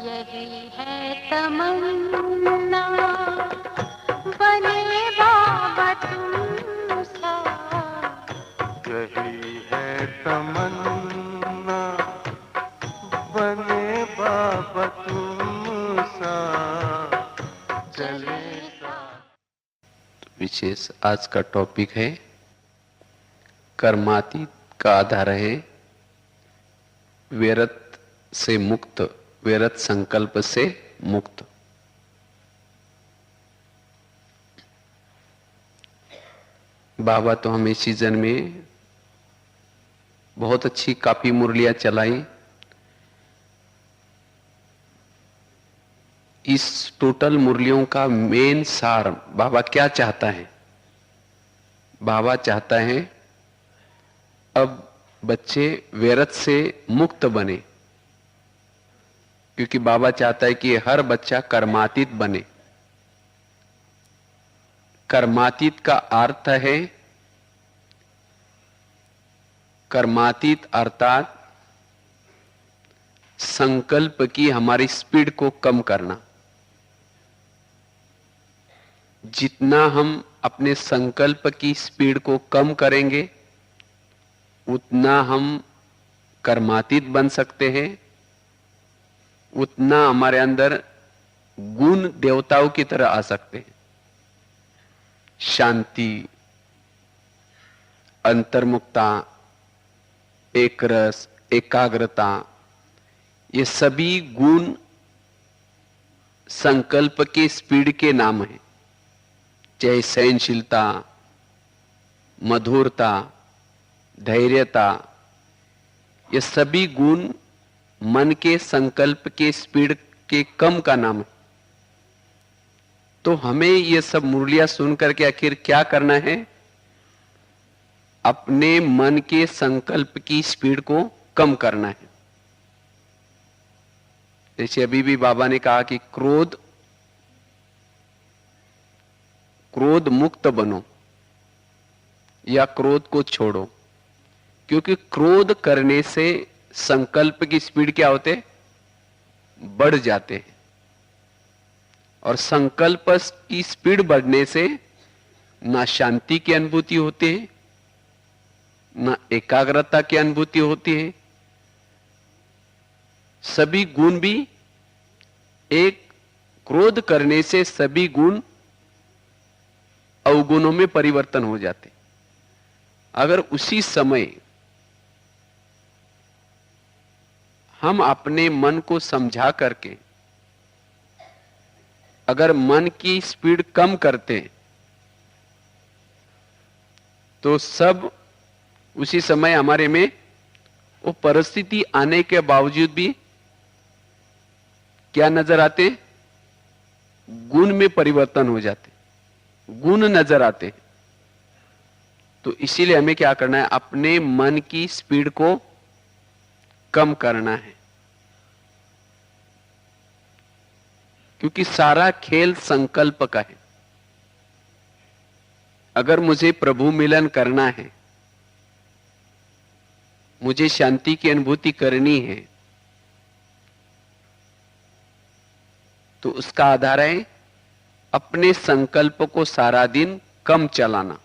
यही है तमन्ना बने बाबा तुम सा। यही है तमन्ना बने बाबा तुम सा चले सा। विशेष आज का टॉपिक है कर्मातीत का आधार है व्यर्थ से मुक्त, व्यर्थ संकल्प से मुक्त। बाबा तो हमें सीजन में बहुत अच्छी काफी मुरलियां चलाई। इस टोटल मुरलियों का मेन सार बाबा क्या चाहता है? बाबा चाहता है अब बच्चे व्यर्थ से मुक्त बने, क्योंकि बाबा चाहता है कि हर बच्चा कर्मातीत बने। कर्मातीत का अर्थ है, कर्मातीत अर्थात संकल्प की हमारी स्पीड को कम करना। जितना हम अपने संकल्प की स्पीड को कम करेंगे उतना हम कर्मातीत बन सकते हैं, उतना हमारे अंदर गुण देवताओं की तरह आ सकते हैं। शांति, अंतर्मुखता, एक रस, एकाग्रता, ये सभी गुण संकल्प के स्पीड के नाम हैं। चाहे सहनशीलता, मधुरता, धैर्यता, ये सभी गुण मन के संकल्प के स्पीड के कम का नाम है। तो हमें ये सब मुरलियां सुन करके आखिर क्या करना है? अपने मन के संकल्प की स्पीड को कम करना है। जैसे अभी भी बाबा ने कहा कि क्रोध मुक्त बनो या क्रोध को छोड़ो, क्योंकि क्रोध करने से संकल्प की स्पीड क्या होते? बढ़ जाते हैं। और संकल्प की स्पीड बढ़ने से ना शांति की अनुभूति होती है, ना एकाग्रता की अनुभूति होती है। सभी गुण भी, एक क्रोध करने से सभी गुण अवगुणों में परिवर्तन हो जाते। अगर उसी समय हम अपने मन को समझा करके अगर मन की स्पीड कम करते तो सब उसी समय हमारे में वो परिस्थिति आने के बावजूद भी क्या नजर आते? गुण में परिवर्तन हो जाते, गुण नजर आते। तो इसीलिए हमें क्या करना है? अपने मन की स्पीड को कम करना है, क्योंकि सारा खेल संकल्प का है। अगर मुझे प्रभु मिलन करना है, मुझे शांति की अनुभूति करनी है, तो उसका आधार है अपने संकल्प को सारा दिन कम चलाना।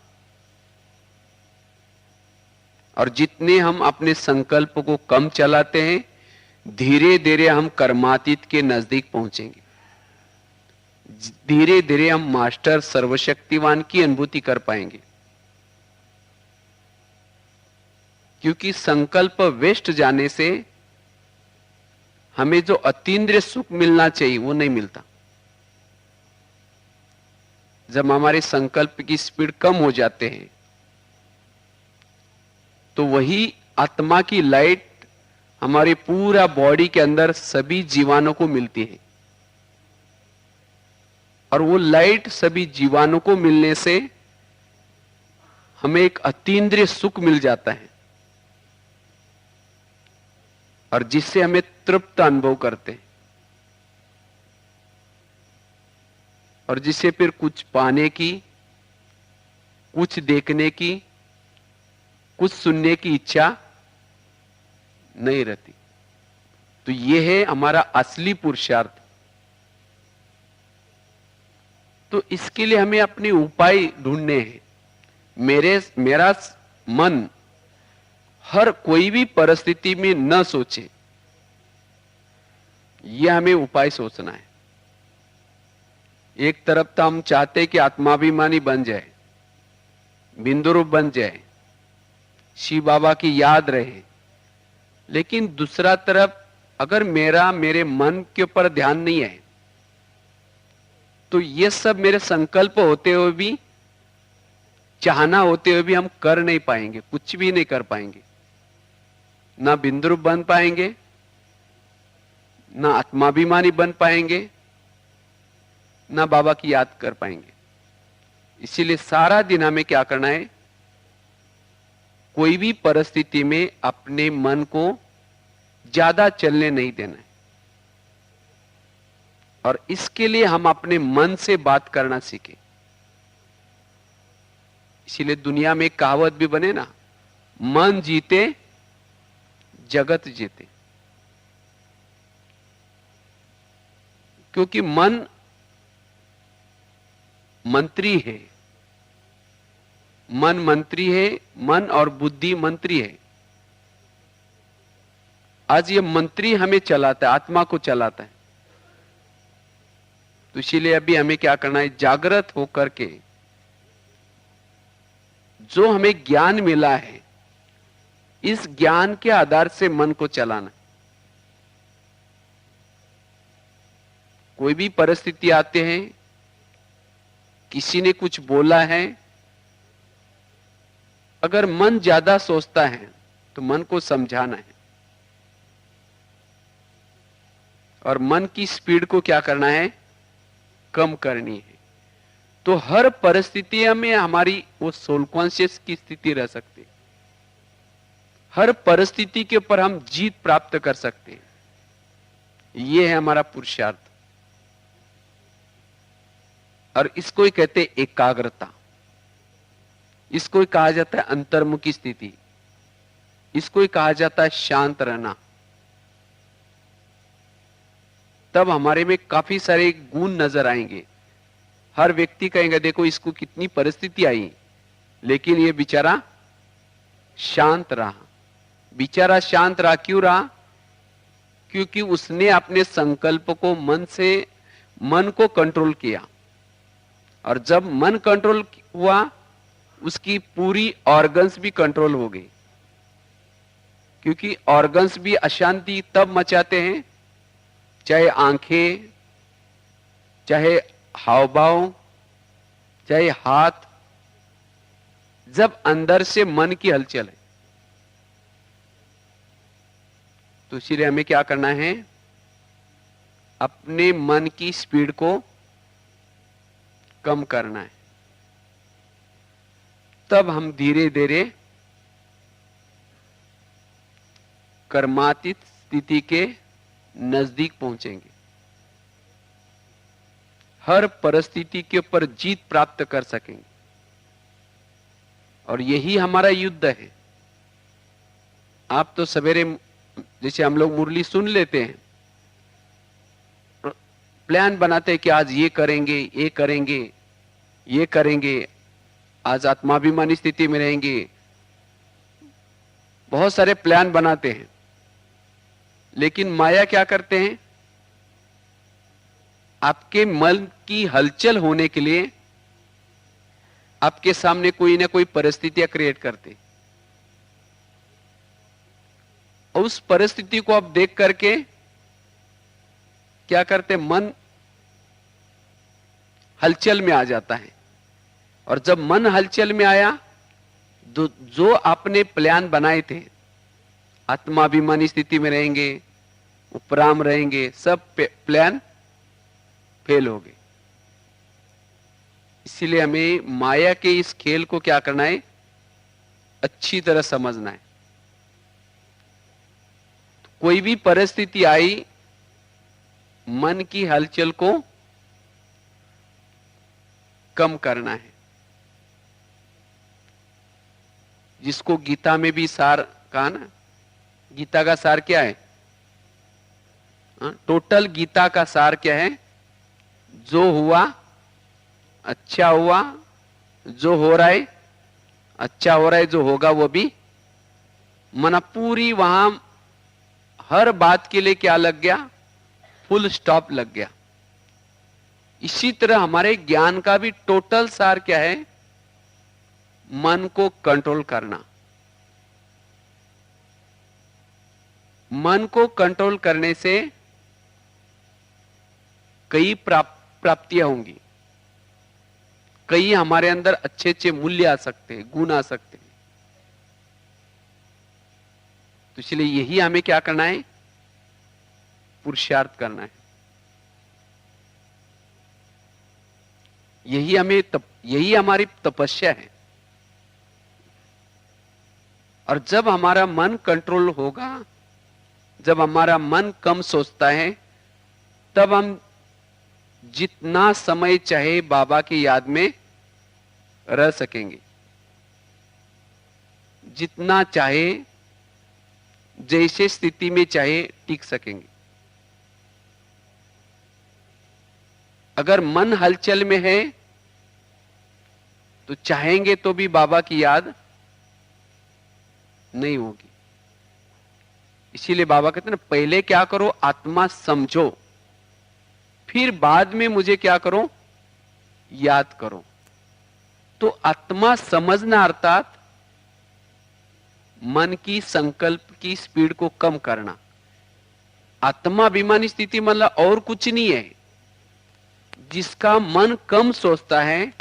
और जितने हम अपने संकल्प को कम चलाते हैं, धीरे धीरे हम कर्मातीत के नजदीक पहुंचेंगे। धीरे धीरे हम मास्टर सर्वशक्तिवान की अनुभूति कर पाएंगे, क्योंकि संकल्प वेस्ट जाने से हमें जो अतीन्द्रिय सुख मिलना चाहिए वो नहीं मिलता। जब हमारे संकल्प की स्पीड कम हो जाते हैं तो वही आत्मा की लाइट हमारे पूरा बॉडी के अंदर सभी जीवाणु को मिलती है। और वो लाइट सभी जीवाणु को मिलने से हमें एक अतीन्द्रिय सुख मिल जाता है, और जिससे हमें तृप्त अनुभव करते हैं, और जिससे फिर कुछ पाने की, कुछ देखने की, कुछ सुनने की इच्छा नहीं रहती। तो तो ये है हमारा असली पुरुषार्थ। तो इसके लिए हमें अपने उपाय ढूंढने हैं। मेरा मन हर कोई भी परिस्थिति में न सोचे, यह हमें उपाय सोचना है। एक तरफ तो हम चाहते हैं कि आत्माभिमानी बन जाए, बिंदुरूप बन जाए, शिव बाबा की याद रहे, लेकिन दूसरा तरफ अगर मेरे मन के ऊपर ध्यान नहीं है तो ये सब मेरे संकल्प होते हुए भी, चाहना होते हुए भी हम कर नहीं पाएंगे, कुछ भी नहीं कर पाएंगे। ना बिंदुरूप बन पाएंगे, ना आत्माभिमानी बन पाएंगे, ना बाबा की याद कर पाएंगे। इसीलिए सारा दिन हमें क्या करना है, कोई भी परिस्थिति में अपने मन को ज्यादा चलने नहीं देना है। और इसके लिए हम अपने मन से बात करना सीखें। इसीलिए दुनिया में एक कहावत भी बने ना, मन जीते जगत जीते। क्योंकि मन मंत्री है, मन मंत्री है, मन और बुद्धि मंत्री है। आज ये मंत्री हमें चलाता है, आत्मा को चलाता है। तो इसीलिए अभी हमें क्या करना है, जागृत होकर के जो हमें ज्ञान मिला है, इस ज्ञान के आधार से मन को चलाना। कोई भी परिस्थिति आते हैं, किसी ने कुछ बोला है, अगर मन ज्यादा सोचता है तो मन को समझाना है और मन की स्पीड को क्या करना है, कम करनी है। तो हर परिस्थिति में हमारी वो सोल कॉन्शियस की स्थिति रह सकती है। हर परिस्थिति के ऊपर हम जीत प्राप्त कर सकते हैं। यह है हमारा पुरुषार्थ। और इसको ही कहते हैं एकाग्रता, इसको ही कहा जाता है अंतर्मुखी स्थिति, इसको ही कहा जाता है शांत रहना। तब हमारे में काफी सारे गुण नजर आएंगे। हर व्यक्ति कहेंगे देखो इसको कितनी परिस्थिति आई, लेकिन ये बेचारा शांत रहा। बेचारा शांत रहा, क्यों रहा? क्योंकि उसने अपने संकल्प को मन को कंट्रोल किया। और जब मन कंट्रोल हुआ, उसकी पूरी ऑर्गन्स भी कंट्रोल हो गई। क्योंकि ऑर्गन्स भी अशांति तब मचाते हैं, चाहे आंखें, चाहे हावभाव, चाहे हाथ, जब अंदर से मन की हलचल है। तो इसीलिए हमें क्या करना है, अपने मन की स्पीड को कम करना है। तब हम धीरे धीरे कर्मातीत स्थिति के नजदीक पहुंचेंगे। हर परिस्थिति के ऊपर जीत प्राप्त कर सकेंगे। और यही हमारा युद्ध है। आप तो सवेरे जैसे हम लोग मुरली सुन लेते हैं, प्लान बनाते हैं कि आज ये करेंगे, ये करेंगे, ये करेंगे, आज आत्माभिमानी स्थिति में रहेंगे, बहुत सारे प्लान बनाते हैं। लेकिन माया क्या करते हैं, आपके मन की हलचल होने के लिए आपके सामने कोई ना कोई परिस्थितियां क्रिएट करते। और उस परिस्थिति को आप देख करके क्या करते, मन हलचल में आ जाता है। और जब मन हलचल में आया, जो आपने प्लान बनाए थे, आत्माभिमानी स्थिति में रहेंगे, उपराम रहेंगे, सब प्लान फेल हो गए। इसीलिए हमें माया के इस खेल को क्या करना है, अच्छी तरह समझना है। तो कोई भी परिस्थिति आई, मन की हलचल को कम करना है। जिसको गीता में भी सार कहा ना, गीता का सार क्या है? टोटल गीता का सार क्या है? जो हुआ अच्छा हुआ, जो हो रहा है अच्छा हो रहा है, जो होगा वो भी। मना पूरी वहां हर बात के लिए क्या लग गया? फुल स्टॉप लग गया। इसी तरह हमारे ज्ञान का भी टोटल सार क्या है? मन को कंट्रोल करना। मन को कंट्रोल करने से कई प्राप्तियां होंगी, कई हमारे अंदर अच्छे अच्छे मूल्य आ सकते हैं, गुण आ सकते हैं। तो इसलिए यही हमें क्या करना है? पुरुषार्थ करना है। यही हमारी तपस्या है। और जब हमारा मन कंट्रोल होगा, जब हमारा मन कम सोचता है, तब हम जितना समय चाहे बाबा की याद में रह सकेंगे, जितना चाहे जैसे स्थिति में चाहे टिक सकेंगे। अगर मन हलचल में है तो चाहेंगे तो भी बाबा की याद नहीं होगी। इसीलिए बाबा कहते हैं ना, पहले क्या करो? आत्मा समझो, फिर बाद में मुझे क्या करो? याद करो। तो आत्मा समझना अर्थात मन की संकल्प की स्पीड को कम करना। आत्मा अभिमानी स्थिति मतलब और कुछ नहीं है। जिसका मन कम सोचता है,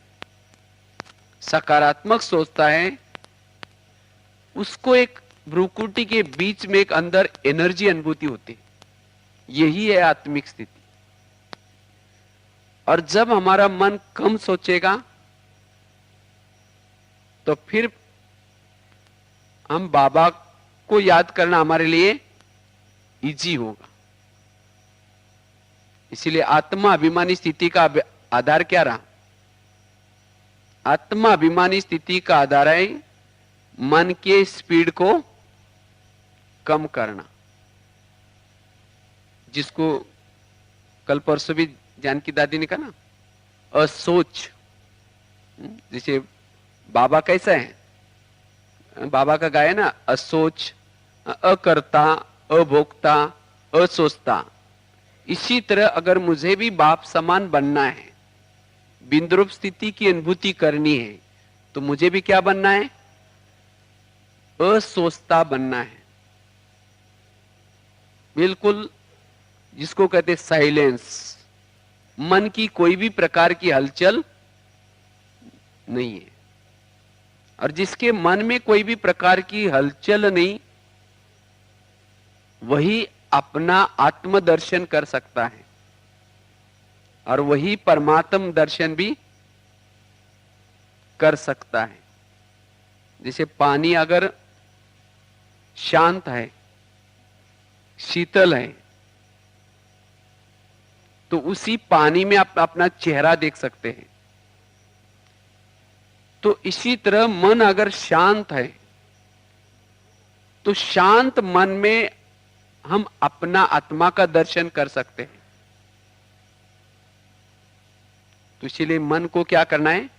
सकारात्मक सोचता है, उसको एक भ्रुकुटी के बीच में एक अंदर एनर्जी अनुभूति होती है। यही है आत्मिक स्थिति। और जब हमारा मन कम सोचेगा तो फिर हम बाबा को याद करना हमारे लिए इजी होगा। इसीलिए आत्मा अभिमानी स्थिति का आधार क्या रहा? आत्मा अभिमानी स्थिति का आधार है मन के स्पीड को कम करना, जिसको कल परसों भी जानकी दादी ने कहा ना, असोच। जैसे बाबा कैसा है? बाबा का गाय ना, असोच, अकर्ता, अभोक्ता, असोचता। इसी तरह अगर मुझे भी बाप समान बनना है, बिंद्रूप स्थिति की अनुभूति करनी है, तो मुझे भी क्या बनना है? असोचता बनना है। बिल्कुल जिसको कहते साइलेंस, मन की कोई भी प्रकार की हलचल नहीं है। और जिसके मन में कोई भी प्रकार की हलचल नहीं, वही अपना आत्मदर्शन कर सकता है और वही परमात्म दर्शन भी कर सकता है। जैसे पानी अगर शांत है, शीतल है, तो उसी पानी में आप अपना चेहरा देख सकते हैं। तो इसी तरह मन अगर शांत है, तो शांत मन में हम अपना आत्मा का दर्शन कर सकते हैं। तो इसीलिए मन को क्या करना है?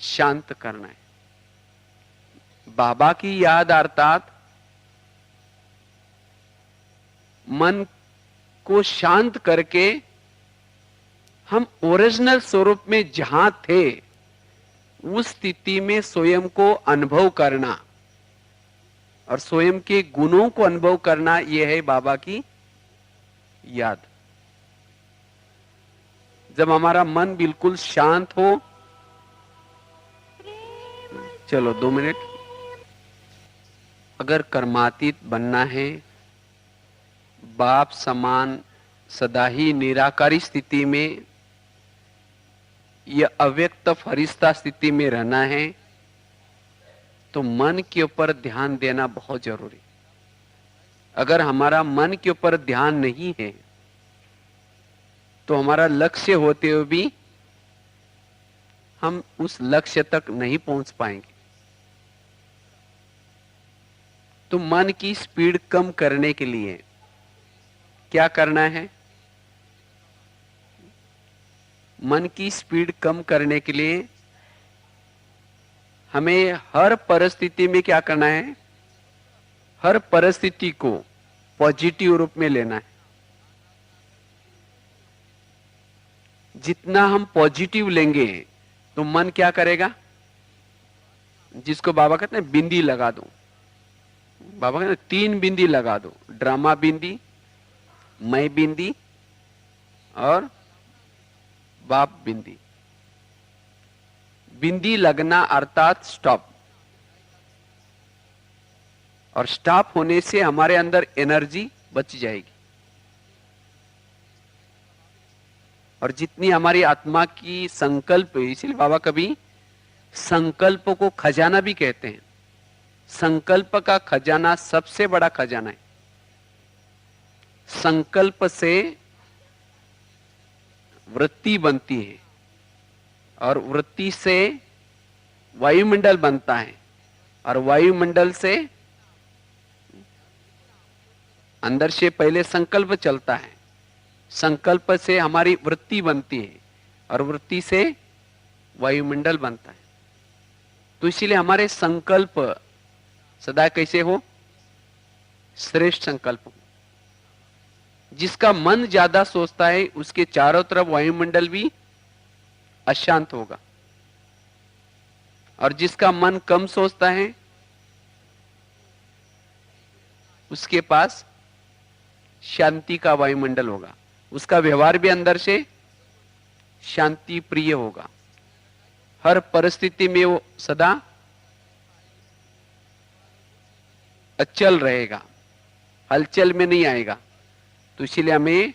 शांत करना है। बाबा की याद अर्थात मन को शांत करके हम ओरिजिनल स्वरूप में जहां थे उस स्थिति में स्वयं को अनुभव करना और स्वयं के गुणों को अनुभव करना, यह है बाबा की याद। जब हमारा मन बिल्कुल शांत हो, चलो 2 मिनट, अगर कर्मातीत बनना है, बाप समान सदा ही निराकारी स्थिति में या अव्यक्त फरिश्ता स्थिति में रहना है, तो मन के ऊपर ध्यान देना बहुत जरूरी। अगर हमारा मन के ऊपर ध्यान नहीं है तो हमारा लक्ष्य होते हुए भी हम उस लक्ष्य तक नहीं पहुंच पाएंगे। तो मन की स्पीड कम करने के लिए क्या करना है? मन की स्पीड कम करने के लिए हमें हर परिस्थिति में क्या करना है? हर परिस्थिति को पॉजिटिव रूप में लेना है। जितना हम पॉजिटिव लेंगे तो मन क्या करेगा? जिसको बाबा कहते हैं बिंदी लगा दो। बाबा कहते हैं 3 बिंदी लगा दो, ड्रामा बिंदी, मैं बिंदी और बाप बिंदी। बिंदी लगना अर्थात स्टॉप, और स्टॉप होने से हमारे अंदर एनर्जी बच जाएगी। और जितनी हमारी आत्मा की संकल्प, इसीलिए बाबा कभी संकल्प को खजाना भी कहते हैं। संकल्प का खजाना सबसे बड़ा खजाना है। संकल्प से वृत्ति बनती है और वृत्ति से वायुमंडल बनता है और वायुमंडल से अंदर से पहले संकल्प चलता है, संकल्प से हमारी वृत्ति बनती है और वृत्ति से वायुमंडल बनता है। तो इसीलिए हमारे संकल्प सदा कैसे हो? श्रेष्ठ संकल्प हो। जिसका मन ज्यादा सोचता है उसके चारों तरफ वायुमंडल भी अशांत होगा, और जिसका मन कम सोचता है उसके पास शांति का वायुमंडल होगा। उसका व्यवहार भी अंदर से शांति प्रिय होगा। हर परिस्थिति में वो सदा अचल रहेगा, हलचल में नहीं आएगा। तो इसीलिए हमें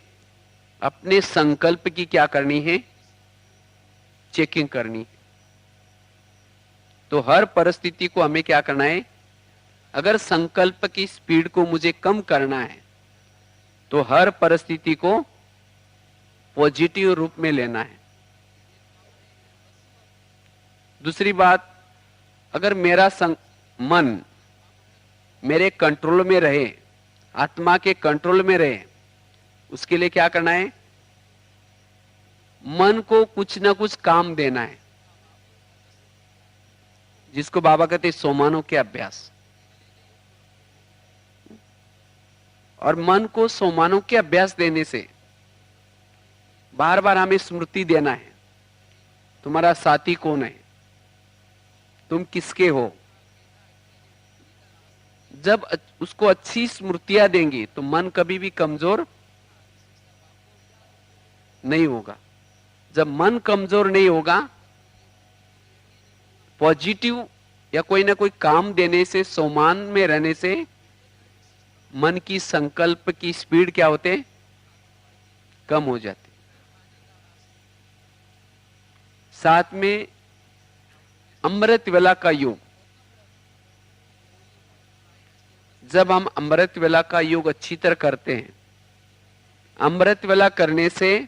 अपने संकल्प की क्या करनी है? चेकिंग करनी है। तो हर परिस्थिति को हमें क्या करना है? अगर संकल्प की स्पीड को मुझे कम करना है तो हर परिस्थिति को पॉजिटिव रूप में लेना है। दूसरी बात, अगर मेरा मन मेरे कंट्रोल में रहे, आत्मा के कंट्रोल में रहे, उसके लिए क्या करना है? मन को कुछ ना कुछ काम देना है, जिसको बाबा कहते हैं सोमानों के अभ्यास। और मन को सोमानों के अभ्यास देने से बार बार हमें स्मृति देना है, तुम्हारा साथी कौन है, तुम किसके हो। जब उसको अच्छी स्मृतियां देंगे तो मन कभी भी कमजोर नहीं होगा। जब मन कमजोर नहीं होगा, पॉजिटिव या कोई ना कोई काम देने से, सोमान में रहने से मन की संकल्प की स्पीड क्या होते? कम हो जाती। साथ में अमृत वेला का योग, जब हम अमृत वेला का योग अच्छी तरह करते हैं, अमृत वेला करने से,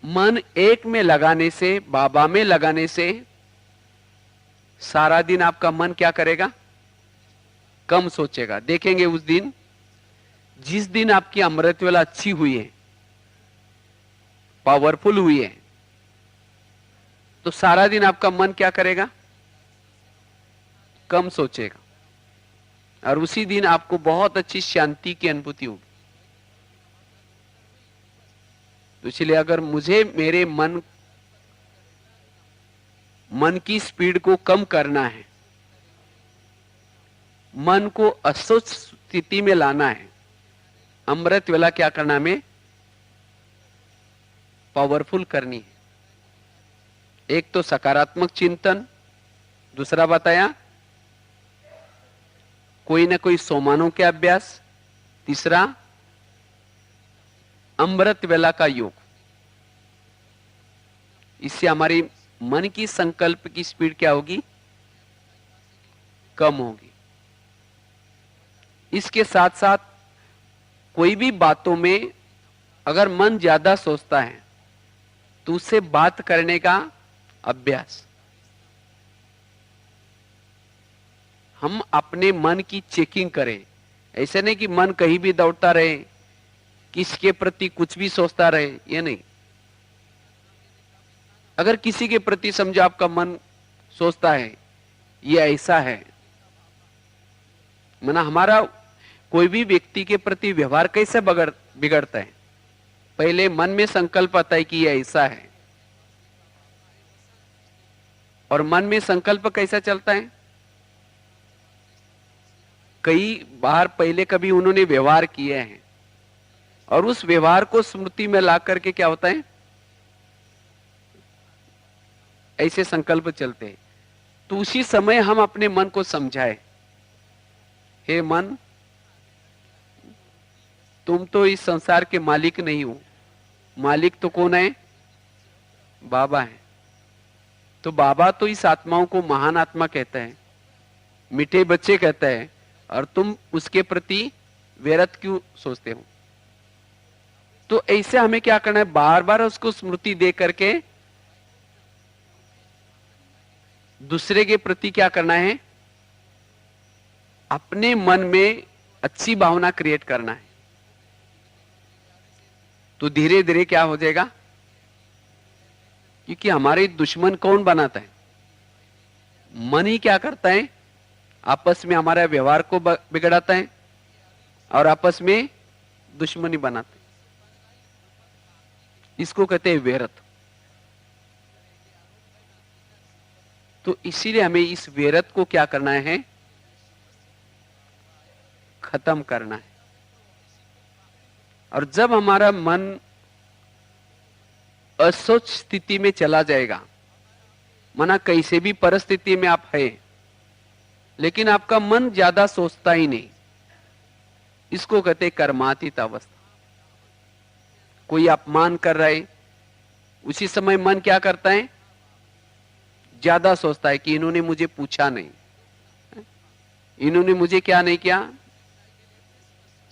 मन एक में लगाने से, बाबा में लगाने से सारा दिन आपका मन क्या करेगा? कम सोचेगा। देखेंगे उस दिन, जिस दिन आपकी अमृत वेला अच्छी हुई है, पावरफुल हुई है, तो सारा दिन आपका मन क्या करेगा? कम सोचेगा, और उसी दिन आपको बहुत अच्छी शांति की अनुभूति होगी। तो इसलिए अगर मुझे मेरे मन की स्पीड को कम करना है, मन को अस्वस्थ स्थिति में लाना है, अमृत वेला क्या करना में? पावरफुल करनी है। एक तो सकारात्मक चिंतन, दूसरा बताया कोई ना कोई सोमानों के अभ्यास, तीसरा अमृत वेला का योग। इससे हमारी मन की संकल्प की स्पीड क्या होगी? कम होगी। इसके साथ साथ कोई भी बातों में अगर मन ज्यादा सोचता है तो उससे बात करने का अभ्यास। हम अपने मन की चेकिंग करें। ऐसे नहीं कि मन कहीं भी दौड़ता रहे, किसके प्रति कुछ भी सोचता रहे, ये नहीं। अगर किसी के प्रति समझो आपका मन सोचता है ये ऐसा है, माना हमारा कोई भी व्यक्ति के प्रति व्यवहार कैसे बिगड़ता है, पहले मन में संकल्प आता है कि ये ऐसा है। और मन में संकल्प कैसा चलता है, कई बार पहले कभी उन्होंने व्यवहार किए हैं और उस व्यवहार को स्मृति में ला करके क्या होता है, ऐसे संकल्प चलते हैं। तो उसी समय हम अपने मन को समझाए, हे मन, तुम तो इस संसार के मालिक नहीं हो, मालिक तो कौन है, बाबा है। तो बाबा तो इस आत्माओं को महान आत्मा कहते हैं, मीठे बच्चे कहते हैं, और तुम उसके प्रति व्यर्थ क्यों सोचते हो। तो ऐसे हमें क्या करना है, बार बार उसको स्मृति दे करके दूसरे के प्रति क्या करना है, अपने मन में अच्छी भावना क्रिएट करना है। तो धीरे धीरे क्या हो जाएगा, क्योंकि हमारे दुश्मन कौन बनाता है, मन ही क्या करता है, आपस में हमारा व्यवहार को बिगड़ाता है और आपस में दुश्मनी बनाता है। इसको कहते हैं व्यर्थ। तो इसीलिए हमें इस व्यर्थ को क्या करना है, खत्म करना है। और जब हमारा मन असोच स्थिति में चला जाएगा, माना कैसे भी परिस्थिति में आप है लेकिन आपका मन ज्यादा सोचता ही नहीं, इसको कहते कर्मातीत अवस्था। कोई अपमान कर रहा है, उसी समय मन क्या करता है, ज्यादा सोचता है कि इन्होंने मुझे पूछा नहीं, इन्होंने मुझे क्या नहीं किया,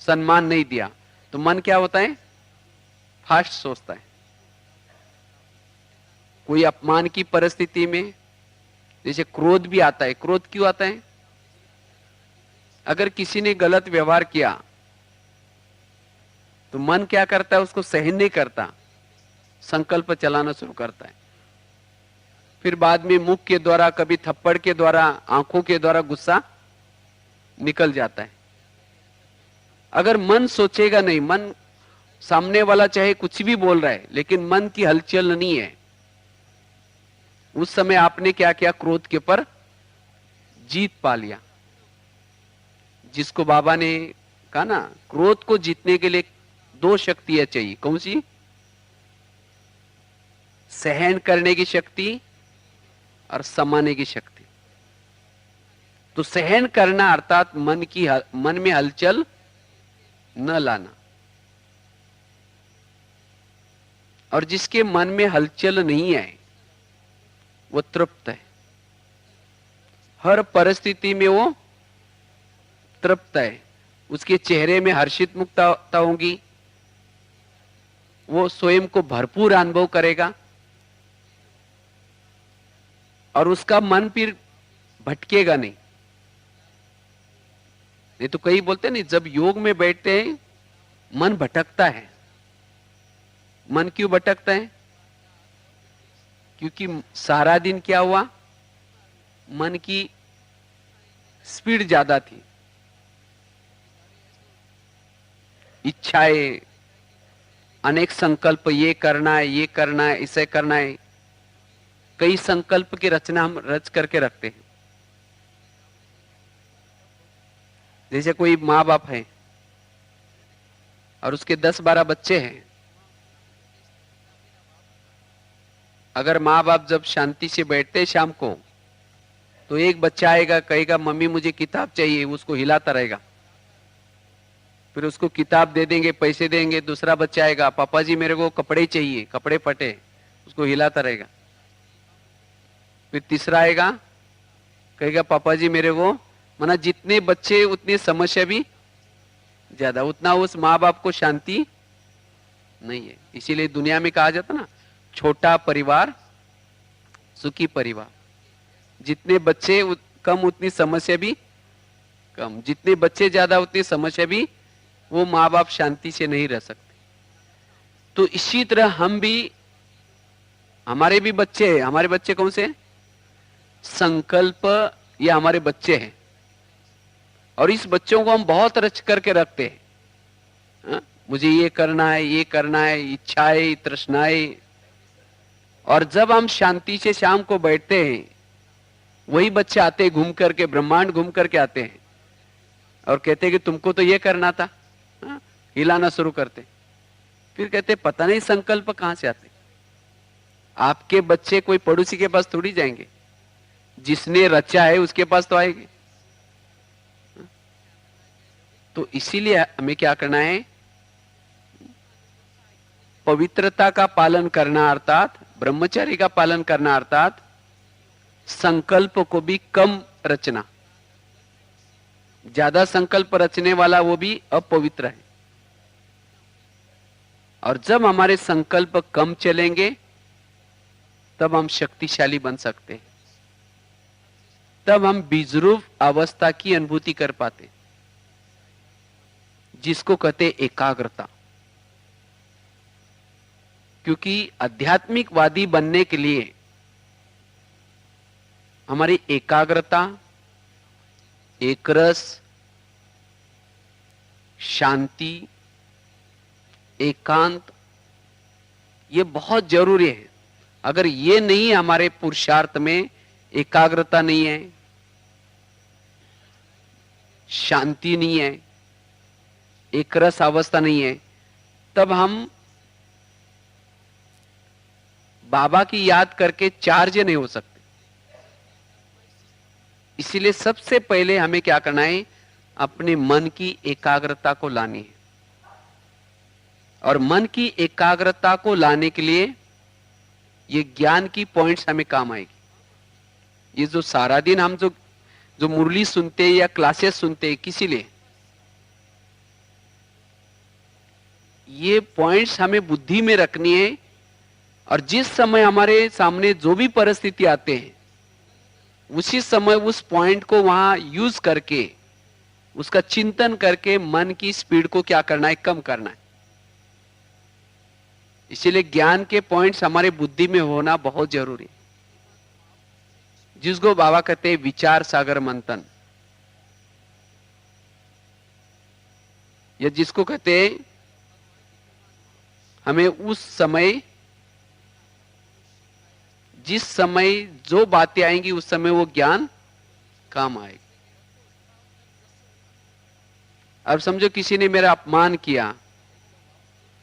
सम्मान नहीं दिया। तो मन क्या होता है, फास्ट सोचता है। कोई अपमान की परिस्थिति में जैसे क्रोध भी आता है। क्रोध क्यों आता है, अगर किसी ने गलत व्यवहार किया तो मन क्या करता है, उसको सहन नहीं करता, संकल्प चलाना शुरू करता है। फिर बाद में मुख के द्वारा, कभी थप्पड़ के द्वारा, आंखों के द्वारा गुस्सा निकल जाता है। अगर मन सोचेगा नहीं, मन सामने वाला चाहे कुछ भी बोल रहा है लेकिन मन की हलचल नहीं है, उस समय आपने क्या किया, क्रोध के पर जीत पा लिया। जिसको बाबा ने कहा ना, क्रोध को जीतने के लिए दो शक्तियां चाहिए। कौन सी, सहन करने की शक्ति और समाने की शक्ति। तो सहन करना अर्थात मन में हलचल न लाना। और जिसके मन में हलचल नहीं है वो तृप्त है, हर परिस्थिति में वो तृप्त है, उसके चेहरे में हर्षित मुक्तता होगी, वो स्वयं को भरपूर अनुभव करेगा और उसका मन फिर भटकेगा नहीं। नहीं तो कई बोलते नहीं, जब योग में बैठते हैं मन भटकता है। मन क्यों भटकता है, क्योंकि सारा दिन क्या हुआ, मन की स्पीड ज्यादा थी, इच्छाएं, अनेक संकल्प, ये करना है, ये करना है, इसे करना है। कई संकल्प की रचना हम रच करके रखते हैं। जैसे कोई माँ बाप है और उसके 10-12 बच्चे हैं। अगर माँ बाप जब शांति से बैठते शाम को, तो एक बच्चा आएगा, कहेगा मम्मी मुझे किताब चाहिए, उसको हिलाता रहेगा। फिर उसको किताब दे देंगे, पैसे देंगे। दूसरा बच्चा आएगा, पापा जी मेरे को कपड़े चाहिए, कपड़े फटे, उसको हिलाता रहेगा। फिर तीसरा आएगा, कहेगा पापा जी मेरे को, माना जितने बच्चे उतनी समस्या भी ज्यादा, उतना उस माँ बाप को शांति नहीं है। इसीलिए दुनिया में कहा जाता ना, छोटा परिवार सुखी परिवार। जितने बच्चे कम उतनी समस्या भी कम, जितने बच्चे ज्यादा उतनी समस्या भी, वो माँ बाप शांति से नहीं रह सकते। तो इसी तरह हम भी, हमारे भी बच्चे हैं। हमारे बच्चे कौन से हैं? संकल्प, ये हमारे बच्चे हैं, और इस बच्चों को हम बहुत रच करके रखते हैं। हाँ? मुझे ये करना है, ये करना है, इच्छाएं, तृष्णाएं। और जब हम शांति से शाम को बैठते हैं, वही बच्चे आते हैं घूम करके, ब्रह्मांड घूम करके आते हैं और कहते हैं कि तुमको तो ये करना था। हाँ? हिलाना शुरू करते, फिर कहते पता नहीं संकल्प कहां से आते। आपके बच्चे कोई पड़ोसी के पास थोड़ी जाएंगे, जिसने रचा है उसके पास तो आएंगे। तो इसीलिए हमें क्या करना है? पवित्रता का पालन करना, अर्थात ब्रह्मचर्य का पालन करना, अर्थात संकल्प को भी कम रचना। ज्यादा संकल्प रचने वाला वो भी अपवित्र है। और जब हमारे संकल्प कम चलेंगे तब हम शक्तिशाली बन सकते हैं, तब हम बीजरूप अवस्था की अनुभूति कर पाते, जिसको कहते एकाग्रता। क्योंकि आध्यात्मिकवादी बनने के लिए हमारी एकाग्रता, एकरस, शांति, एकांत, ये बहुत जरूरी है। अगर ये नहीं हमारे पुरुषार्थ में, एकाग्रता नहीं है, शांति नहीं है, एकरस अवस्था नहीं है, तब हम बाबा की याद करके चार्ज नहीं हो सकते। इसीलिए सबसे पहले हमें क्या करना है? अपने मन की एकाग्रता को लानी है। और मन की एकाग्रता को लाने के लिए ये ज्ञान की पॉइंट्स हमें काम आएगी। ये जो सारा दिन हम जो मुरली सुनते हैं या क्लासेस सुनते हैं, किसी लिए ये पॉइंट्स हमें बुद्धि में रखनी है। और जिस समय हमारे सामने जो भी परिस्थिति आते हैं, उसी समय उस पॉइंट को वहां यूज करके, उसका चिंतन करके मन की स्पीड को क्या करना है? कम करना है। इसीलिए ज्ञान के पॉइंट्स हमारे बुद्धि में होना बहुत जरूरी है, जिसको बाबा कहते हैं विचार सागर मंथन, या जिसको कहते हैं हमें उस समय, जिस समय जो बातें आएंगी उस समय वो ज्ञान काम आएगा। अब समझो किसी ने मेरा अपमान किया,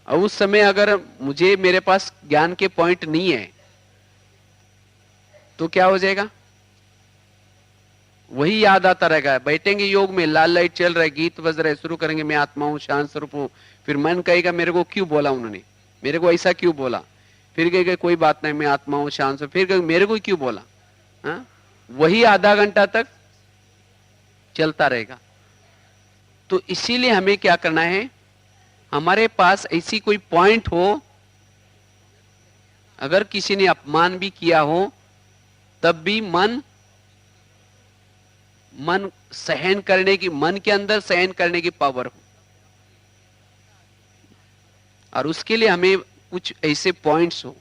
और उस समय अगर मुझे, मेरे पास ज्ञान के पॉइंट नहीं है, तो क्या हो जाएगा? वही याद आता रहेगा। बैठेंगे योग में, लाल लाइट चल रहा है, गीत बज रहा है, शुरू करेंगे मैं आत्मा हूं, शांत स्वरूप हूं। फिर मन कहेगा मेरे को क्यों बोला उन्होंने, मेरे को ऐसा क्यों बोला। फिर कहेगा कोई बात नहीं, मैं आत्मा हूं, शांत स्वरूप। फिर कहेगा मेरे को क्यों बोला। हाँ? वही आधा घंटा तक चलता रहेगा। तो इसीलिए हमें क्या करना है? हमारे पास ऐसी कोई पॉइंट हो, अगर किसी ने अपमान भी किया हो, तब भी मन सहन करने की, मन के अंदर सहन करने की पावर हो। और उसके लिए हमें कुछ ऐसे पॉइंट्स हो,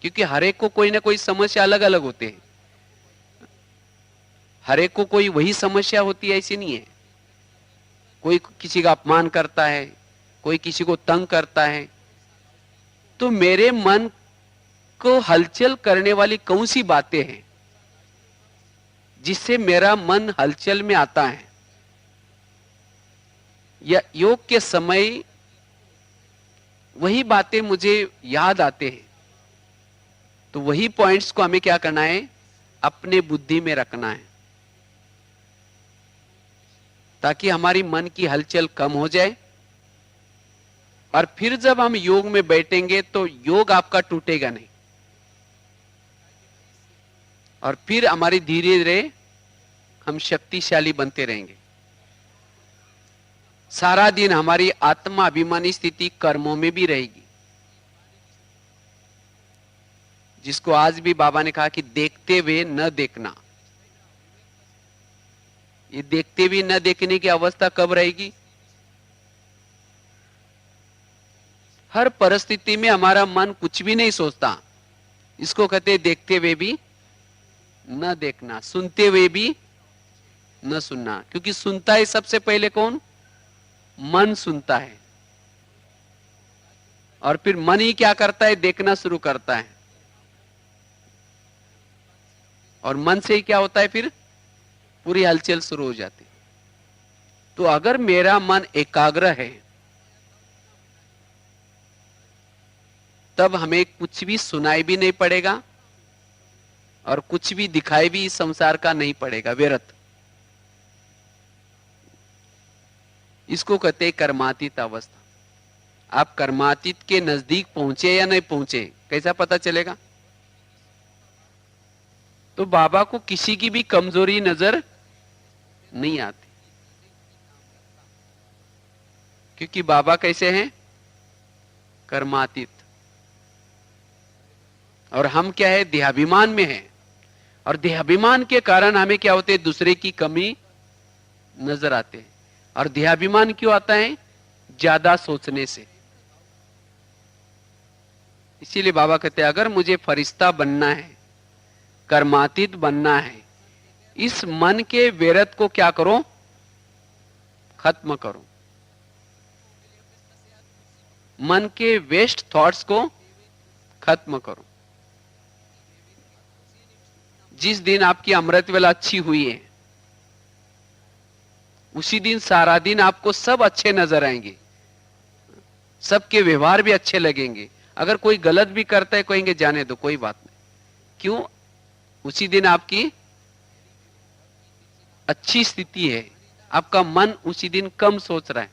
क्योंकि हर एक को कोई ना कोई समस्या अलग अलग होते हैं। हर एक को कोई वही समस्या होती है ऐसी नहीं है। कोई किसी का अपमान करता है, कोई किसी को तंग करता है। तो मेरे मन को हलचल करने वाली कौन सी बातें हैं जिससे मेरा मन हलचल में आता है, या योग के समय वही बातें मुझे याद आते हैं, तो वही पॉइंट्स को हमें क्या करना है? अपने बुद्धि में रखना है, ताकि हमारी मन की हलचल कम हो जाए। और फिर जब हम योग में बैठेंगे तो योग आपका टूटेगा नहीं, और फिर हमारी धीरे धीरे हम शक्तिशाली बनते रहेंगे। सारा दिन हमारी आत्मा अभिमानी स्थिति कर्मों में भी रहेगी, जिसको आज भी बाबा ने कहा कि देखते हुए न देखना। ये देखते हुए न देखने की अवस्था कब रहेगी? हर परिस्थिति में हमारा मन कुछ भी नहीं सोचता। इसको कहते हैं देखते हुए भी न देखना, सुनते हुए भी न सुनना। क्योंकि सुनता है सबसे पहले कौन? मन सुनता है, और फिर मन ही क्या करता है? देखना शुरू करता है, और मन से ही क्या होता है? फिर पूरी हलचल शुरू हो जाती। तो अगर मेरा मन एकाग्र है तब हमें कुछ भी सुनाई भी नहीं पड़ेगा और कुछ भी दिखाई भी इस संसार का नहीं पड़ेगा, व्यर्थ। इसको कहते हैं कर्मातीत अवस्था। आप कर्मातीत के नजदीक पहुंचे या नहीं पहुंचे, कैसा पता चलेगा? तो बाबा को किसी की भी कमजोरी नजर नहीं आती, क्योंकि बाबा कैसे हैं? कर्मातीत। और हम क्या है? देहाभिमान में हैं, और देहाभिमान के कारण हमें क्या होते हैं? दूसरे की कमी नजर आते हैं। और देहाभिमान क्यों आता है? ज्यादा सोचने से। इसीलिए बाबा कहते हैं अगर मुझे फरिश्ता बनना है, कर्मातीत बनना है, इस मन के व्यर्थ को क्या करो? खत्म करो। मन के वेस्ट थॉट्स को खत्म करो। जिस दिन आपकी अमृत वेला अच्छी हुई है, उसी दिन सारा दिन आपको सब अच्छे नजर आएंगे, सबके व्यवहार भी अच्छे लगेंगे। अगर कोई गलत भी करता है, कहेंगे जाने दो, कोई बात नहीं। क्यों? उसी दिन आपकी अच्छी स्थिति है, आपका मन उसी दिन कम सोच रहा है।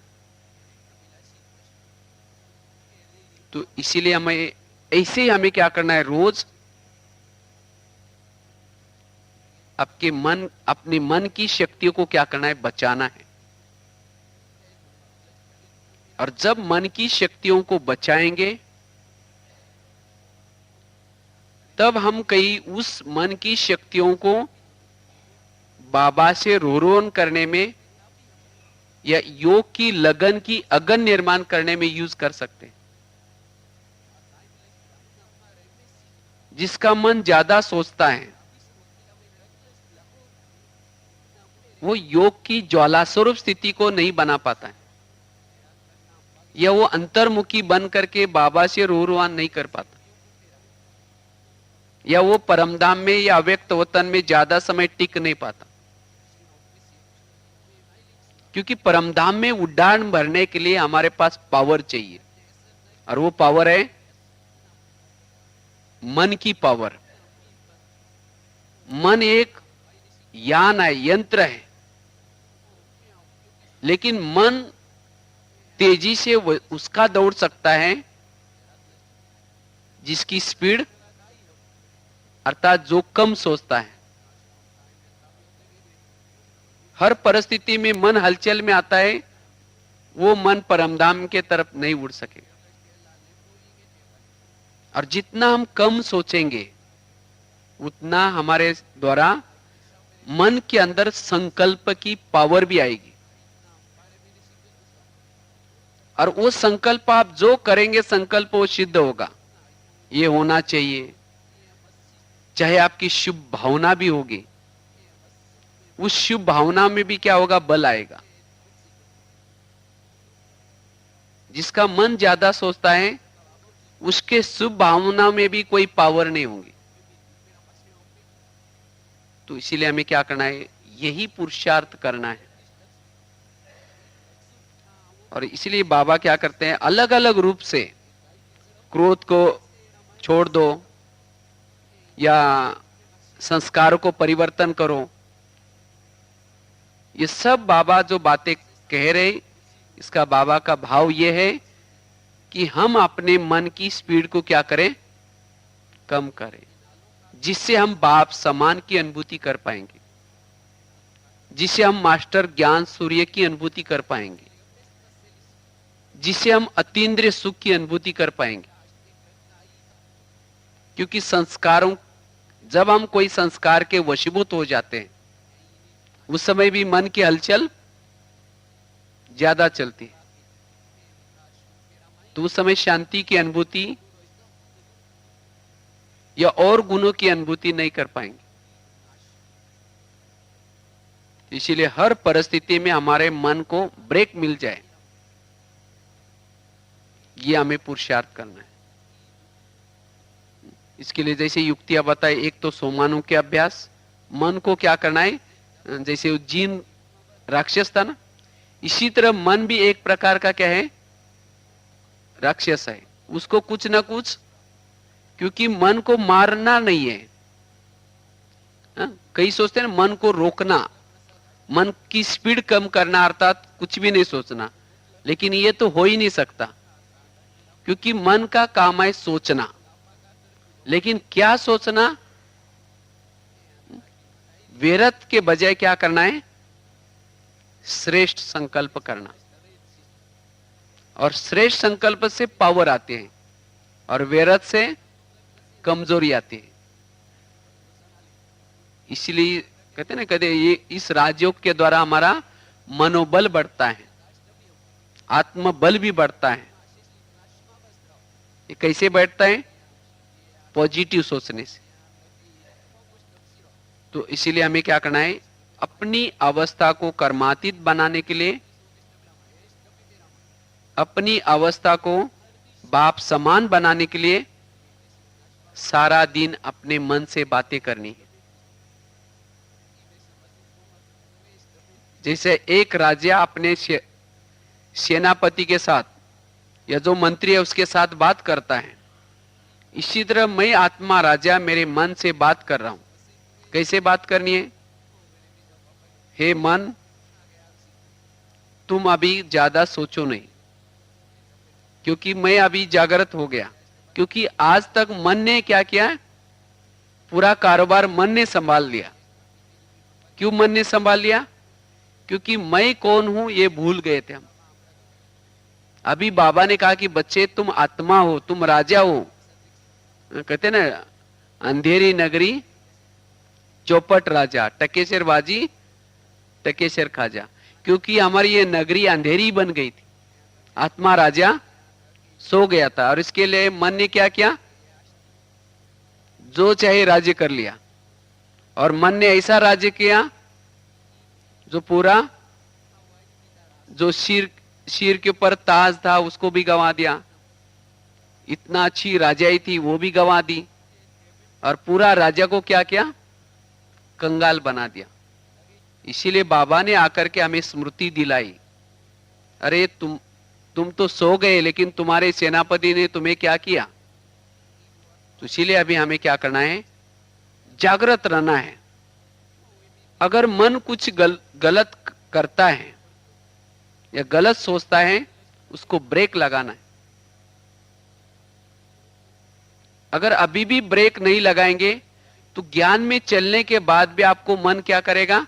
तो इसीलिए हमें ऐसे ही हमें क्या करना है? रोज अपने मन की शक्तियों को क्या करना है? बचाना है। और जब मन की शक्तियों को बचाएंगे तब हम कहीं उस मन की शक्तियों को बाबा से रोरोन करने में या योग की लगन की अगन निर्माण करने में यूज कर सकते हैं। जिसका मन ज्यादा सोचता है वो योग की ज्वाला स्वरूप स्थिति को नहीं बना पाता है, या वो अंतर्मुखी बन करके बाबा से रोरवान नहीं कर पाता, या वो परमधाम में या अव्यक्त वतन में ज्यादा समय टिक नहीं पाता। क्योंकि परमधाम में उड़ान भरने के लिए हमारे पास पावर चाहिए, और वो पावर है मन की पावर। मन एक यान है, यंत्र है, लेकिन मन तेजी से उसका दौड़ सकता है जिसकी स्पीड, अर्थात जो कम सोचता है। हर परिस्थिति में मन हलचल में आता है, वो मन परमधाम के तरफ नहीं उड़ सकेगा। और जितना हम कम सोचेंगे उतना हमारे द्वारा मन के अंदर संकल्प की पावर भी आएगी, और वो संकल्प आप जो करेंगे संकल्प वो सिद्ध होगा। ये होना चाहिए, चाहे आपकी शुभ भावना भी होगी, उस शुभ भावना में भी क्या होगा? बल आएगा। जिसका मन ज्यादा सोचता है उसके शुभ भावना में भी कोई पावर नहीं होगी। तो इसीलिए हमें क्या करना है? यही पुरुषार्थ करना है। और इसलिए बाबा क्या करते हैं? अलग अलग रूप से क्रोध को छोड़ दो, या संस्कारों को परिवर्तन करो। ये सब बाबा जो बातें कह रहे, इसका बाबा का भाव यह है कि हम अपने मन की स्पीड को क्या करें? कम करें, जिससे हम बाप समान की अनुभूति कर पाएंगे, जिससे हम मास्टर ज्ञान सूर्य की अनुभूति कर पाएंगे, जिससे हम अतीन्द्रिय सुख की अनुभूति कर पाएंगे। क्योंकि संस्कारों, जब हम कोई संस्कार के वशीभूत हो जाते हैं उस समय भी मन की हलचल ज्यादा चलती है। तो उस समय शांति की अनुभूति या और गुणों की अनुभूति नहीं कर पाएंगे। इसीलिए हर परिस्थिति में हमारे मन को ब्रेक मिल जाए, ये हमें पुरुषार्थ करना है। इसके लिए जैसे युक्तियां बताए, एक तो सोमानों के अभ्यास, मन को क्या करना है, जैसे उज्जैन राक्षस था ना, इसी तरह मन भी एक प्रकार का क्या है, राक्षस है। उसको कुछ ना कुछ, क्योंकि मन को मारना नहीं है। कई सोचते हैं मन को रोकना, मन की स्पीड कम करना, अर्थात कुछ भी नहीं सोचना, लेकिन ये तो हो ही नहीं सकता, क्योंकि मन का काम है सोचना। लेकिन क्या सोचना, व्यर्थ के बजाय क्या करना है, श्रेष्ठ संकल्प करना। और श्रेष्ठ संकल्प से पावर आते हैं और व्यर्थ से कमजोरी आती है। इसलिए कहते ना, कहते ये इस राजयोग के द्वारा हमारा मनोबल बढ़ता है, आत्मबल भी बढ़ता है। ये कैसे बढ़ता है, पॉजिटिव सोचने से। तो इसीलिए हमें क्या करना है, अपनी अवस्था को कर्मातीत बनाने के लिए, अपनी अवस्था को बाप समान बनाने के लिए सारा दिन अपने मन से बातें करनी है। जैसे एक राजा अपने सेनापति के साथ या जो मंत्री है उसके साथ बात करता है, इसी तरह मैं आत्मा राजा मेरे मन से बात कर रहा हूं। कैसे बात करनी है, हे मन, तुम अभी ज्यादा सोचो नहीं, क्योंकि मैं अभी जागृत हो गया। क्योंकि आज तक मन ने क्या किया, पूरा कारोबार मन ने संभाल लिया। क्यों मन ने संभाल लिया, क्योंकि मैं कौन हूं ये भूल गए थे हम। अभी बाबा ने कहा कि बच्चे तुम आत्मा हो, तुम राजा हो। कहते ना, अंधेरी नगरी चौपट राजा, टकेसर बाजी टकेसर खाजा। क्योंकि हमारी ये नगरी अंधेरी बन गई थी, आत्मा राजा सो गया था, और इसके लिए मन ने क्या किया, जो चाहे राज्य कर लिया। और मन ने ऐसा राज्य किया जो पूरा, जो शीर के ऊपर ताज था उसको भी गंवा दिया, इतना अच्छी राजाई थी वो भी गंवा दी, और पूरा राजा को क्या किया, कंगाल बना दिया। इसीलिए बाबा ने आकर के हमें स्मृति दिलाई, अरे तुम तो सो गए, लेकिन तुम्हारे सेनापति ने तुम्हें क्या किया। तो इसीलिए अभी हमें क्या करना है, जागृत रहना है। अगर मन कुछ गलत करता है या गलत सोचता है, उसको ब्रेक लगाना है। अगर अभी भी ब्रेक नहीं लगाएंगे तो ज्ञान में चलने के बाद भी आपको मन क्या करेगा,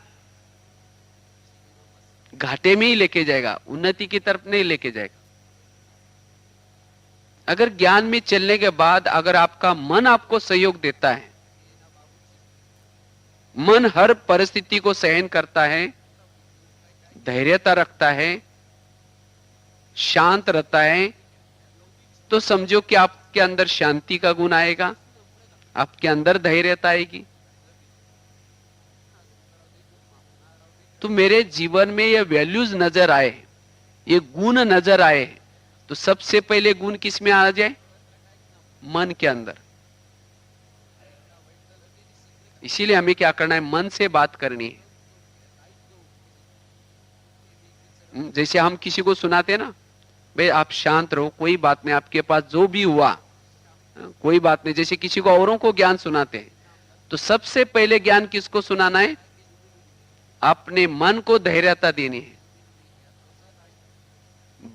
घाटे में ही लेके जाएगा, उन्नति की तरफ नहीं लेके जाएगा। अगर ज्ञान में चलने के बाद अगर आपका मन आपको सहयोग देता है, मन हर परिस्थिति को सहन करता है, धैर्यता रखता है, शांत रहता है, तो समझो कि आपके अंदर शांति का गुण आएगा, आपके अंदर धैर्यता आएगी। तो मेरे जीवन में ये वैल्यूज नजर आए, ये गुण नजर आए, तो सबसे पहले गुण किस में आ जाए, मन के अंदर। इसीलिए हमें क्या करना है, मन से बात करनी है। जैसे हम किसी को सुनाते हैं ना, भाई आप शांत रहो, कोई बात नहीं, आपके पास जो भी हुआ कोई बात नहीं। जैसे किसी को औरों को ज्ञान सुनाते हैं, तो सबसे पहले ज्ञान किसको सुनाना है, अपने मन को धैर्यता देनी है।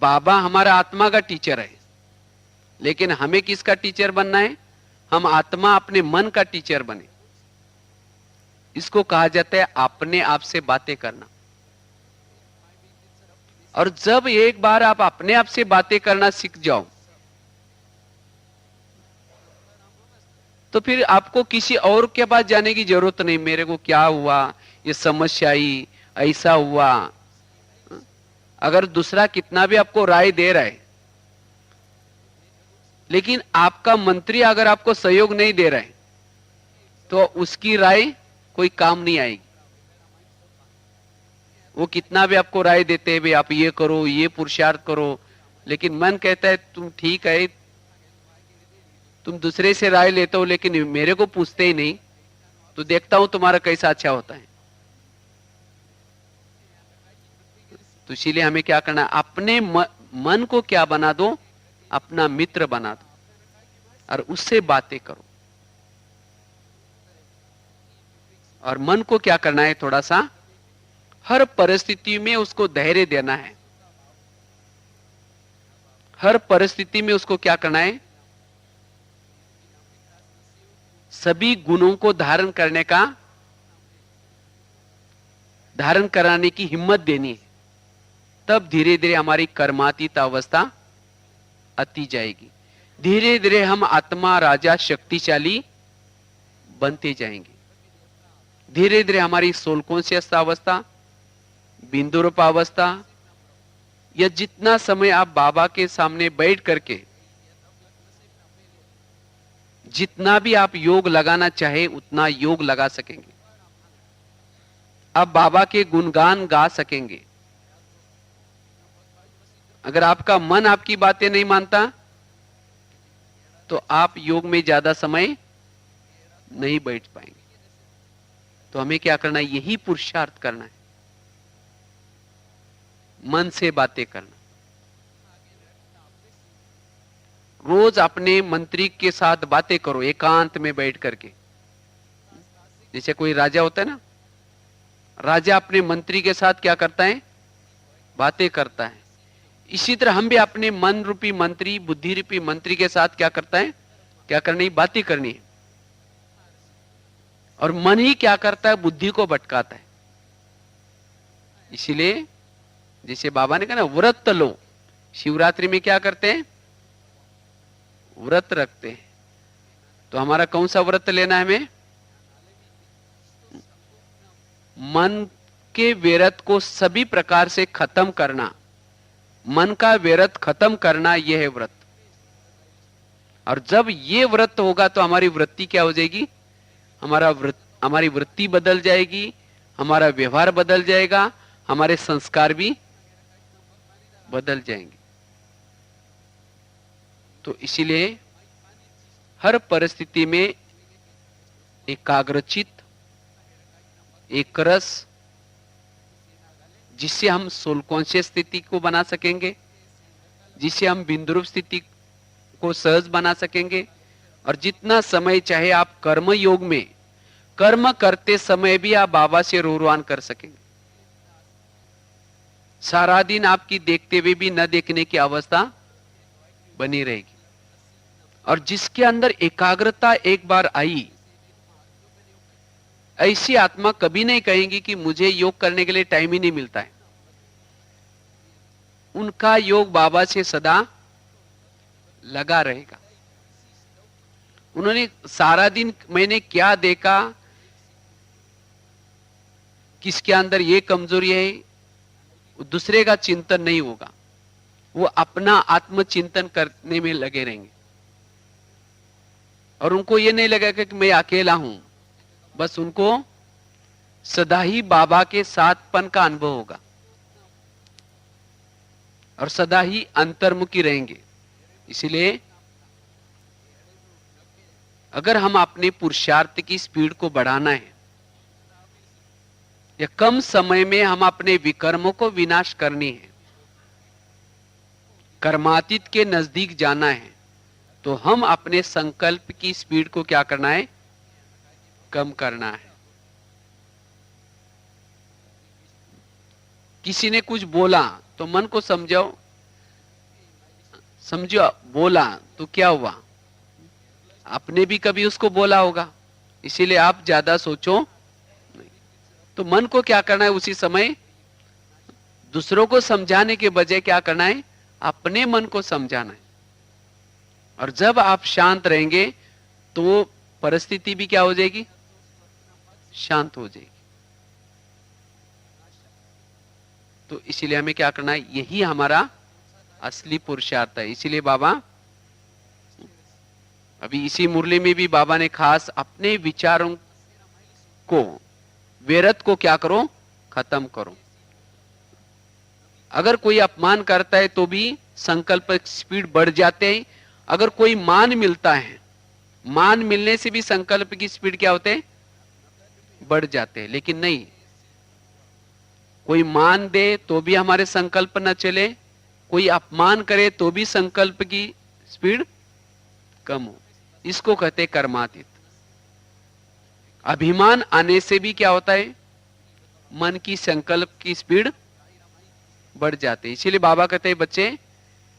बाबा हमारा आत्मा का टीचर है, लेकिन हमें किसका टीचर बनना है, हम आत्मा अपने मन का टीचर बने। इसको कहा जाता है अपने आप से बातें करना। और जब एक बार आप अपने आप से बातें करना सीख जाओ, तो फिर आपको किसी और के पास जाने की जरूरत नहीं, मेरे को क्या हुआ, ये समस्या आई, ऐसा हुआ। अगर दूसरा कितना भी आपको राय दे रहा है, लेकिन आपका मंत्री अगर आपको सहयोग नहीं दे रहा है तो उसकी राय कोई काम नहीं आएगी। वो कितना भी आपको राय देते हैं, भाई आप ये करो, ये पुरुषार्थ करो, लेकिन मन कहता है तुम ठीक है, तुम दूसरे से राय लेते हो लेकिन मेरे को पूछते ही नहीं, तो देखता हूं तुम्हारा कैसा अच्छा होता है। तो इसीलिए हमें क्या करना है, अपने मन को क्या बना दो, अपना मित्र बना दो और उससे बातें करो। और मन को क्या करना है, थोड़ा सा हर परिस्थिति में उसको धैर्य देना है। हर परिस्थिति में उसको क्या करना है, सभी गुणों को धारण कराने की हिम्मत देनी है। तब धीरे धीरे हमारी कर्मातीत अवस्था आती जाएगी। धीरे धीरे हम आत्मा राजा शक्तिशाली बनते जाएंगे। धीरे धीरे हमारी सोल कॉन्शियस अवस्था, बिंदुरूप अवस्था, या जितना समय आप बाबा के सामने बैठ करके जितना भी आप योग लगाना चाहे उतना योग लगा सकेंगे। आप बाबा के गुणगान गा सकेंगे। अगर आपका मन आपकी बातें नहीं मानता तो आप योग में ज्यादा समय नहीं बैठ पाएंगे। तो हमें क्या करना है, यही पुरुषार्थ करना है, मन से बातें करना। रोज अपने मंत्री के साथ बातें करो, एकांत में बैठ करके। जैसे कोई राजा होता है ना, राजा अपने मंत्री के साथ क्या करता है, बातें करता है। इसी तरह हम भी अपने मन रूपी मंत्री, बुद्धि रूपी मंत्री के साथ क्या करता है, क्या करनी, बातें करनी है। और मन ही क्या करता है, बुद्धि को भटकाता है। इसीलिए जैसे बाबा ने कहा ना, व्रत लो। शिवरात्रि में क्या करते हैं, व्रत रखते हैं। तो हमारा कौन सा व्रत लेना है, हमें मन के विरत को सभी प्रकार से खत्म करना। मन का विरत खत्म करना, यह है व्रत। और जब ये व्रत होगा तो हमारी वृत्ति क्या हो जाएगी, हमारी वृत्ति बदल जाएगी, हमारा व्यवहार बदल जाएगा, हमारे संस्कार भी बदल जाएंगे। तो इसीलिए हर परिस्थिति में एकाग्रचित, एक रस, जिससे हम सोल कॉन्शियस स्थिति को बना सकेंगे, जिससे हम बिंदुरूप स्थिति को सहज बना सकेंगे। और जितना समय चाहे आप कर्म योग में, कर्म करते समय भी आप बाबा से रोरवान कर सकेंगे। सारा दिन आपकी देखते हुए भी न देखने की अवस्था बनी रहेगी। और जिसके अंदर एकाग्रता एक बार आई, ऐसी आत्मा कभी नहीं कहेंगी कि मुझे योग करने के लिए टाइम ही नहीं मिलता है। उनका योग बाबा से सदा लगा रहेगा। उन्होंने सारा दिन मैंने क्या देखा, किसके अंदर ये कमजोरी है, दूसरे का चिंतन नहीं होगा। वो अपना आत्मचिंतन करने में लगे रहेंगे। और उनको ये नहीं लगेगा कि मैं अकेला हूं, बस उनको सदा ही बाबा के साथपन का अनुभव होगा और सदा ही अंतर्मुखी रहेंगे। इसलिए अगर हम अपने पुरुषार्थ की स्पीड को बढ़ाना है, या कम समय में हम अपने विकर्मों को विनाश करनी है, कर्मातीत के नजदीक जाना है, तो हम अपने संकल्प की स्पीड को क्या करना है, कम करना है। किसी ने कुछ बोला तो मन को समझो, बोला तो क्या हुआ, आपने भी कभी उसको बोला होगा, इसीलिए आप ज्यादा सोचो नहीं। तो मन को क्या करना है, उसी समय दूसरों को समझाने के बजाय क्या करना है, अपने मन को समझाना है। और जब आप शांत रहेंगे तो परिस्थिति भी क्या हो जाएगी, शांत हो जाएगी। तो इसीलिए हमें क्या करना है, यही हमारा असली पुरुषार्थ है। इसीलिए बाबा अभी इसी मुरली में भी बाबा ने खास अपने विचारों को, व्यर्थ को क्या करो, खत्म करो। अगर कोई अपमान करता है तो भी संकल्प स्पीड बढ़ जाते हैं। अगर कोई मान मिलता है, मान मिलने से भी संकल्प की स्पीड क्या होते हैं, बढ़ जाते हैं। लेकिन नहीं, कोई मान दे तो भी हमारे संकल्प न चले, कोई अपमान करे तो भी संकल्प की स्पीड कम हो। इसको कहते कर्मातीत। अभिमान आने से भी क्या होता है, मन की संकल्प की स्पीड बढ़ जाती है। इसीलिए बाबा कहते हैं बच्चे,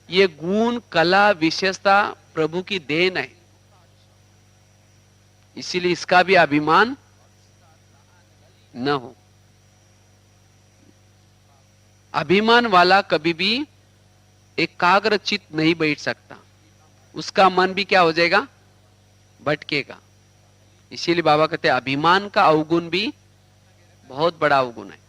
ये गुण कला विशेषता प्रभु की देन है, इसीलिए इसका भी अभिमान न हो। अभिमान वाला कभी भी एकाग्रचित नहीं बैठ सकता, उसका मन भी क्या हो जाएगा, भटकेगा। इसीलिए बाबा कहते हैं अभिमान का अवगुण भी बहुत बड़ा अवगुण है।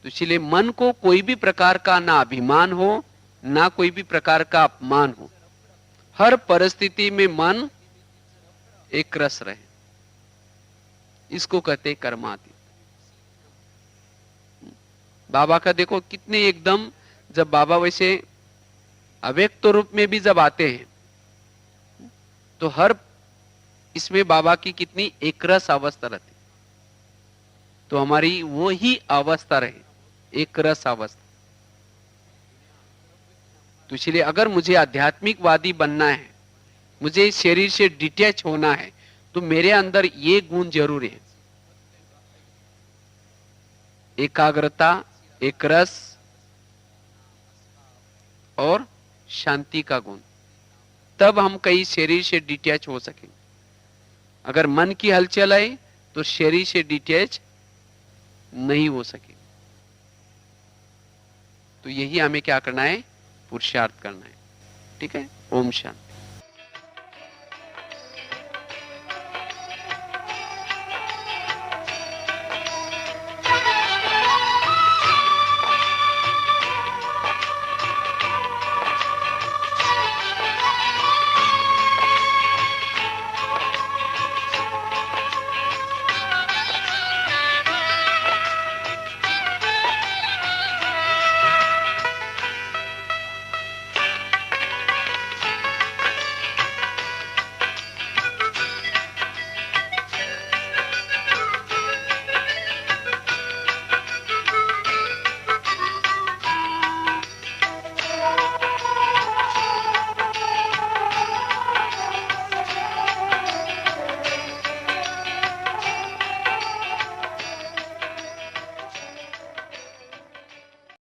तो इसीलिए मन को कोई भी प्रकार का ना अभिमान हो, ना कोई भी प्रकार का अपमान हो, हर परिस्थिति में मन एक रस रहे, इसको कहते कर्मातीत। बाबा का देखो कितने एकदम, जब बाबा वैसे अव्यक्त रूप में भी जब आते हैं तो हर इसमें बाबा की कितनी एकरस अवस्था रहती, तो हमारी वो ही अवस्था रहे, एकरस अवस्था। तो इसलिए अगर मुझे आध्यात्मिकवादी बनना है, मुझे शरीर से डिटैच होना है, तो मेरे अंदर ये गुण जरूरी है, एकाग्रता, एकरस और शांति का गुण। तब हम कहीं शरीर से डिटैच हो सकेंगे। अगर मन की हलचल आए तो शरीर से डिटैच नहीं हो सके। तो यही हमें क्या करना है, पुरुषार्थ करना है। ठीक है, ओम शांति।